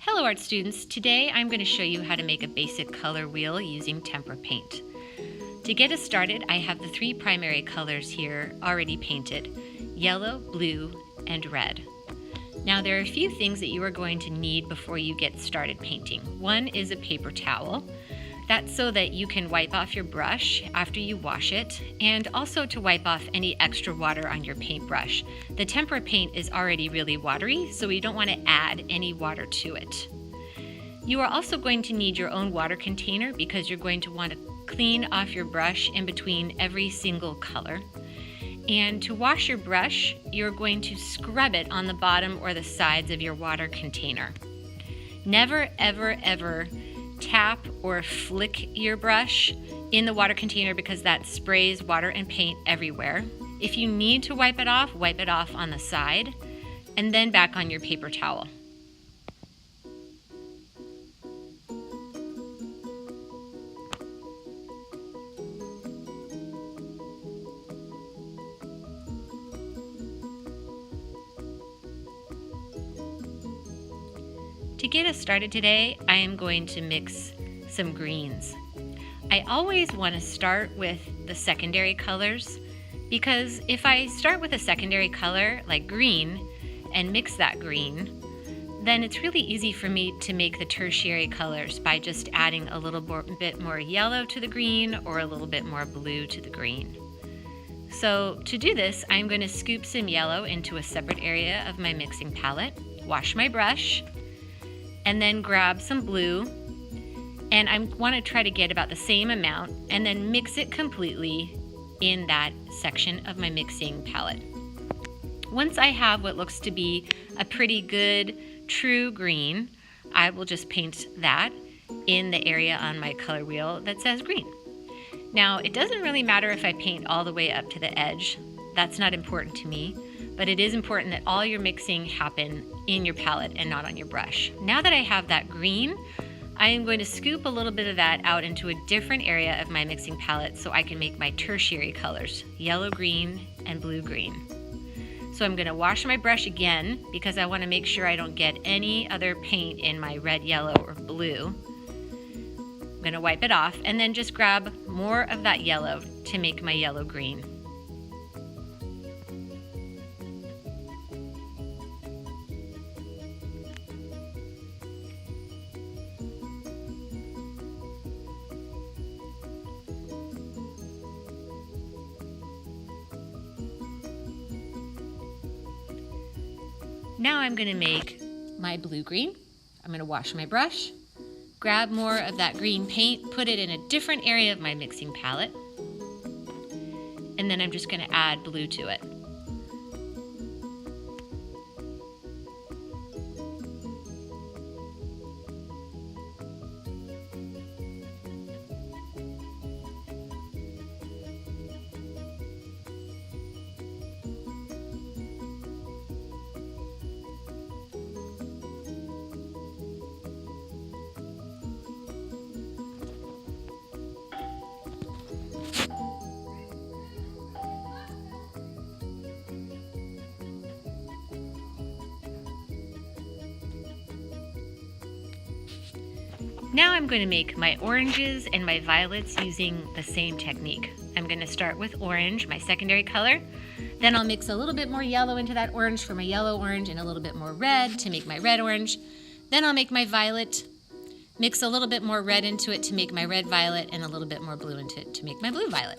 Hello art students, today I'm going to show you how to make a basic color wheel using tempera paint. To get us started, I have the three primary colors here already painted: yellow, blue, and red. Now there are a few things that you are going to need before you get started painting. One is a paper towel. That's so that you can wipe off your brush after you wash it, and also to wipe off any extra water on your paintbrush. The tempera paint is already really watery, so we don't want to add any water to it. You are also going to need your own water container because you're going to want to clean off your brush in between every single color. And to wash your brush, you're going to scrub it on the bottom or the sides of your water container. Never, ever, ever tap or flick your brush in the water container because that sprays water and paint everywhere. If you need to wipe it off on the side and then back on your paper towel. To get us started today, I am going to mix some greens. I always want to start with the secondary colors because if I start with a secondary color like green and mix that green, then it's really easy for me to make the tertiary colors by just adding a little bit more yellow to the green or a little bit more blue to the green. So to do this, I'm going to scoop some yellow into a separate area of my mixing palette, wash my brush, and then grab some blue, and I want to try to get about the same amount and then mix it completely in that section of my mixing palette. Once I have what looks to be a pretty good true green, I will just paint that in the area on my color wheel that says green. Now, it doesn't really matter if I paint all the way up to the edge. That's not important to me. But it is important that all your mixing happen in your palette and not on your brush. Now that I have that green, I am going to scoop a little bit of that out into a different area of my mixing palette so I can make my tertiary colors, yellow green and blue green. So I'm going to wash my brush again because I want to make sure I don't get any other paint in my red, yellow, or blue. I'm going to wipe it off and then just grab more of that yellow to make my yellow green. Now I'm going to make my blue-green. I'm going to wash my brush, grab more of that green paint, put it in a different area of my mixing palette, and then I'm just going to add blue to it. Now I'm going to make my oranges and my violets using the same technique. I'm going to start with orange, my secondary color. Then I'll mix a little bit more yellow into that orange for my yellow orange and a little bit more red to make my red orange. Then I'll make my violet, mix a little bit more red into it to make my red violet and a little bit more blue into it to make my blue violet.